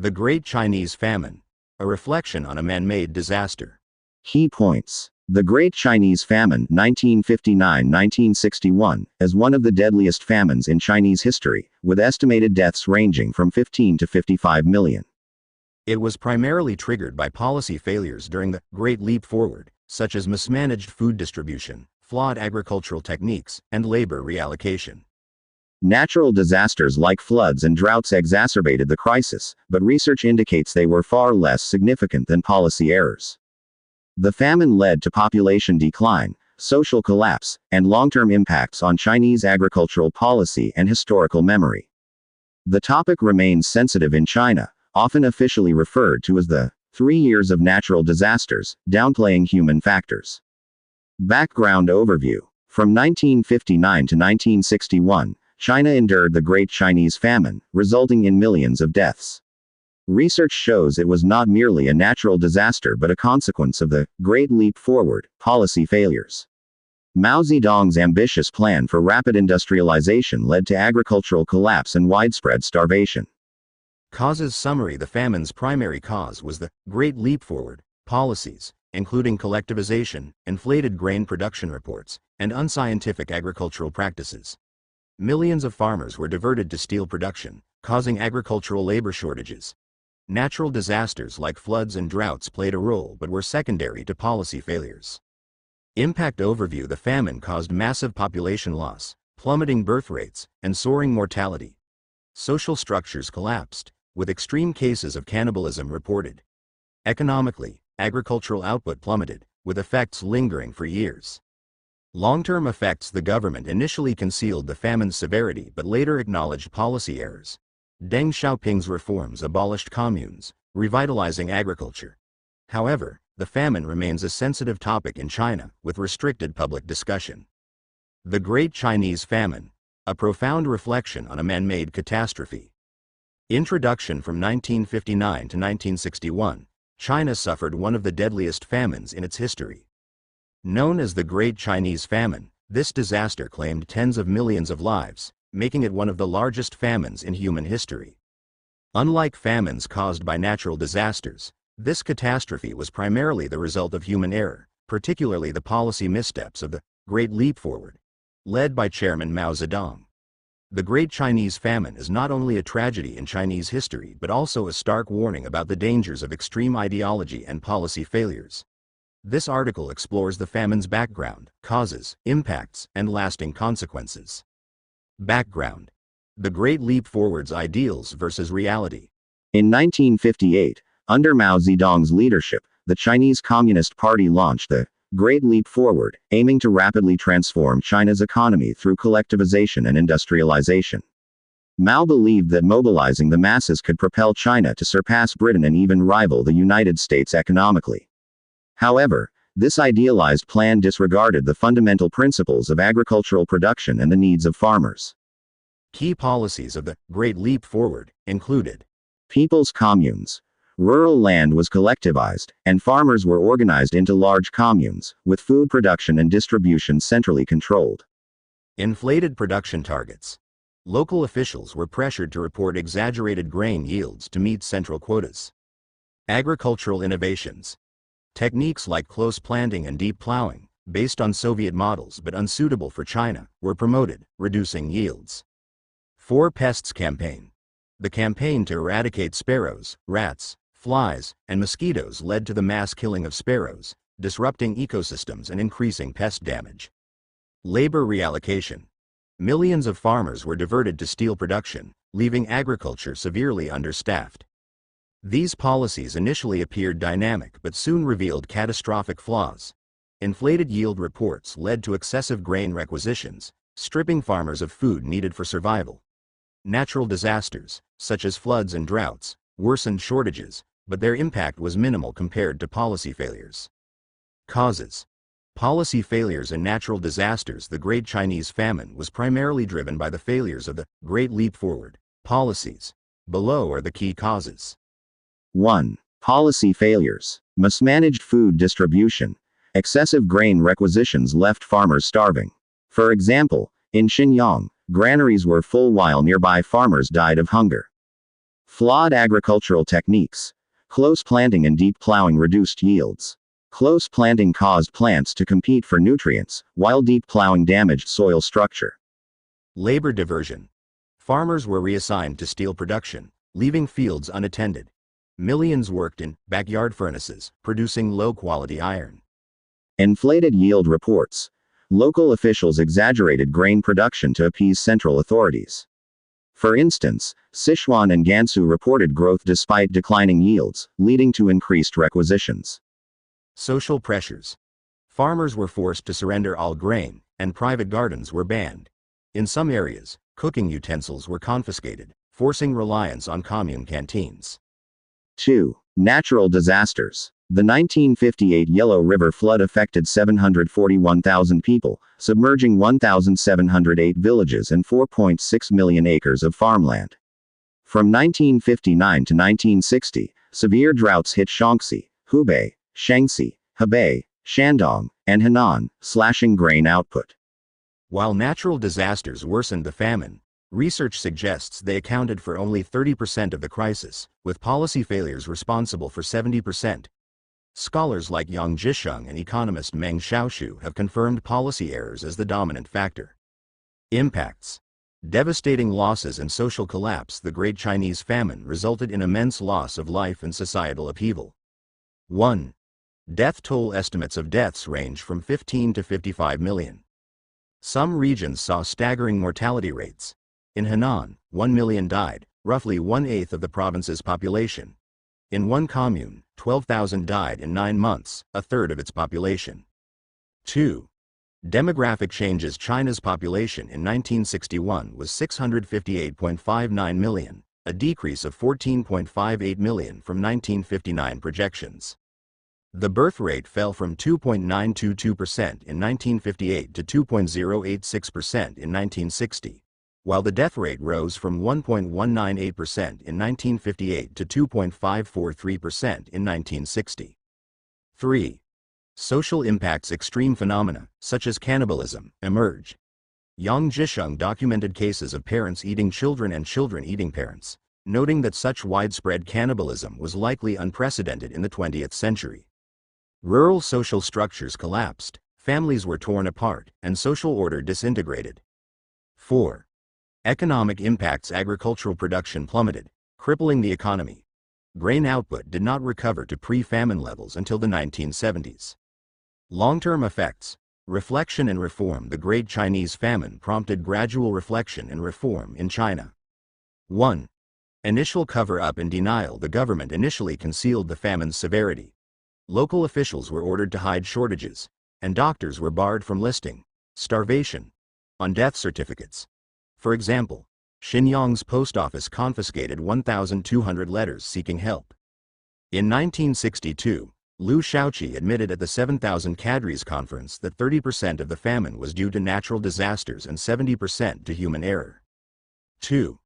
The Great Chinese Famine, a reflection on a man-made disaster. Key points. The Great Chinese Famine, 1959-1961, is one of the deadliest famines in Chinese history, with estimated deaths ranging from 15 to 55 million. It was primarily triggered by policy failures during the Great Leap Forward, such as mismanaged food distribution, flawed agricultural techniques, and labor reallocation. Natural disasters like floods and droughts exacerbated the crisis, but research indicates they were far less significant than policy errors. The famine led to population decline, social collapse, and long-term impacts on Chinese agricultural policy and historical memory. The topic remains sensitive in China, often officially referred to as the 3 years of natural disasters, downplaying human factors. Background overview. From 1959 to 1961, China endured the Great Chinese Famine, resulting in millions of deaths. Research shows it was not merely a natural disaster but a consequence of the Great Leap Forward policy failures. Mao Zedong's ambitious plan for rapid industrialization led to agricultural collapse and widespread starvation. Causes summary. The famine's primary cause was the Great Leap Forward policies, including collectivization, inflated grain production reports, and unscientific agricultural practices. Millions of farmers were diverted to steel production, causing agricultural labor shortages. Natural disasters like floods and droughts played a role but were secondary to policy failures. Impact overview. The famine caused massive population loss, plummeting birth rates, and soaring mortality. Social structures collapsed, with extreme cases of cannibalism reported. Economically, agricultural output plummeted, with effects lingering for years. Long-term effects. The government initially concealed the famine's severity but later acknowledged policy errors. Deng Xiaoping's reforms abolished communes, revitalizing agriculture. However, the famine remains a sensitive topic in China, with restricted public discussion. The Great Chinese Famine, a profound reflection on a man-made catastrophe. Introduction. From 1959 to 1961, China suffered one of the deadliest famines in its history. Known as the Great Chinese Famine, this disaster claimed tens of millions of lives, making it one of the largest famines in human history. Unlike famines caused by natural disasters, this catastrophe was primarily the result of human error, particularly the policy missteps of the Great Leap Forward, led by Chairman Mao Zedong. The Great Chinese Famine is not only a tragedy in Chinese history but also a stark warning about the dangers of extreme ideology and policy failures. This article explores the famine's background, causes, impacts, and lasting consequences. Background. The Great Leap Forward's ideals versus reality. In 1958, under Mao Zedong's leadership, the Chinese Communist Party launched the Great Leap Forward, aiming to rapidly transform China's economy through collectivization and industrialization. Mao believed that mobilizing the masses could propel China to surpass Britain and even rival the United States economically. However, this idealized plan disregarded the fundamental principles of agricultural production and the needs of farmers. Key policies of the Great Leap Forward included people's communes. Rural land was collectivized, and farmers were organized into large communes, with food production and distribution centrally controlled. Inflated production targets. Local officials were pressured to report exaggerated grain yields to meet central quotas. Agricultural innovations. Techniques like close planting and deep plowing, based on Soviet models but unsuitable for China, were promoted, reducing yields. 4 Pests Campaign. The campaign to eradicate sparrows, rats, flies, and mosquitoes led to the mass killing of sparrows, disrupting ecosystems and increasing pest damage. Labor reallocation. Millions of farmers were diverted to steel production, leaving agriculture severely understaffed. These policies initially appeared dynamic but soon revealed catastrophic flaws. Inflated yield reports led to excessive grain requisitions, stripping farmers of food needed for survival. Natural disasters, such as floods and droughts, worsened shortages, but their impact was minimal compared to policy failures. Causes. Policy failures and natural disasters. The Great Chinese Famine was primarily driven by the failures of the Great Leap Forward policies. Below are the key causes. 1. Policy failures. Mismanaged food distribution. Excessive grain requisitions left farmers starving. For example, in Xinjiang, granaries were full while nearby farmers died of hunger. Flawed agricultural techniques. Close planting and deep plowing reduced yields. Close planting caused plants to compete for nutrients, while deep plowing damaged soil structure. Labor diversion. Farmers were reassigned to steel production, leaving fields unattended. Millions worked in backyard furnaces, producing low-quality iron. Inflated yield reports. Local officials exaggerated grain production to appease central authorities. For instance, Sichuan and Gansu reported growth despite declining yields, leading to increased requisitions. Social pressures. Farmers were forced to surrender all grain, and private gardens were banned. In some areas, cooking utensils were confiscated, forcing reliance on commune canteens. 2. Natural disasters. The 1958 Yellow River flood affected 741,000 people, submerging 1,708 villages and 4.6 million acres of farmland. From 1959 to 1960, severe droughts hit Shaanxi, Hubei, Shaanxi, Hebei, Shandong, and Henan, slashing grain output. While natural disasters worsened the famine, research suggests they accounted for only 30% of the crisis, with policy failures responsible for 70%. Scholars like Yang Zhisheng and economist Meng Xiaoshu have confirmed policy errors as the dominant factor. Impacts. Devastating losses and social collapse. The Great Chinese Famine resulted in immense loss of life and societal upheaval. 1. Death toll. Estimates of deaths range from 15 to 55 million. Some regions saw staggering mortality rates. In Henan, 1 million died, roughly 1/8 of the province's population. In one commune, 12,000 died in 9 months, a third of its population. 2. Demographic changes. China's population in 1961 was 658.59 million, a decrease of 14.58 million from 1959 projections. The birth rate fell from 2.922% in 1958 to 2.086% in 1960. While the death rate rose from 1.198% in 1958 to 2.543% in 1960. 3. Social impacts. Extreme phenomena, such as cannibalism, emerge. Yang Zhisheng documented cases of parents eating children and children eating parents, noting that such widespread cannibalism was likely unprecedented in the 20th century. Rural social structures collapsed, families were torn apart, and social order disintegrated. 4. Economic impacts. Agricultural production plummeted, crippling the economy. Grain output did not recover to pre-famine levels until the 1970s. Long-term effects. Reflection and reform. The Great Chinese Famine prompted gradual reflection and reform in China. 1. Initial cover-up and denial. The government initially concealed the famine's severity. Local officials were ordered to hide shortages, and doctors were barred from listing starvation on death certificates. For example, Xinjiang's post office confiscated 1,200 letters seeking help. In 1962, Liu Shaoqi admitted at the 7,000 Cadres conference that 30% of the famine was due to natural disasters and 70% to human error. 2.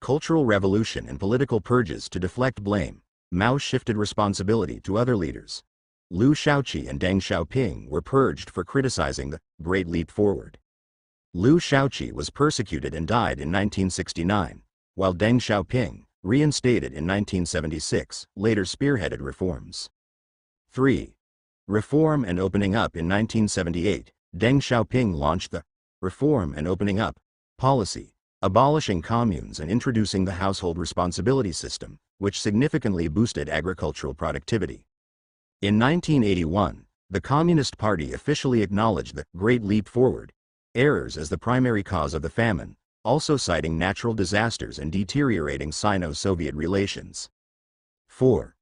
Cultural revolution and political purges. To deflect blame, Mao shifted responsibility to other leaders. Liu Shaoqi and Deng Xiaoping were purged for criticizing the Great Leap Forward. Liu Shaoqi was persecuted and died in 1969, while Deng Xiaoping, reinstated in 1976, later spearheaded reforms. 3. Reform and opening up. In 1978, Deng Xiaoping launched the Reform and Opening Up policy, abolishing communes and introducing the household responsibility system, which significantly boosted agricultural productivity. In 1981, the Communist Party officially acknowledged the Great Leap Forward errors as the primary cause of the famine, also citing natural disasters and deteriorating Sino-Soviet relations. 4.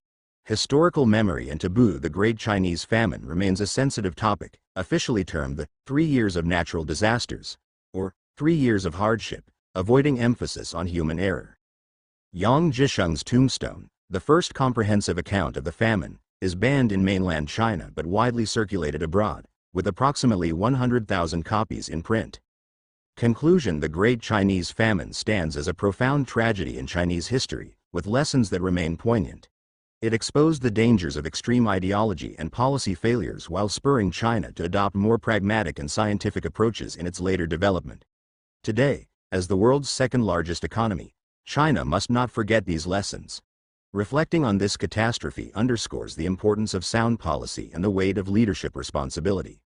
Historical memory and taboo. The Great Chinese Famine remains a sensitive topic, officially termed the 3 years of natural disasters, or 3 years of hardship, avoiding emphasis on human error. Yang Zhisheng's tombstone, the first comprehensive account of the famine, is banned in mainland China but widely circulated abroad, with approximately 100,000 copies in print. Conclusion. The Great Chinese Famine stands as a profound tragedy in Chinese history, with lessons that remain poignant. It exposed the dangers of extreme ideology and policy failures while spurring China to adopt more pragmatic and scientific approaches in its later development. Today, as the world's second-largest economy, China must not forget these lessons. Reflecting on this catastrophe underscores the importance of sound policy and the weight of leadership responsibility.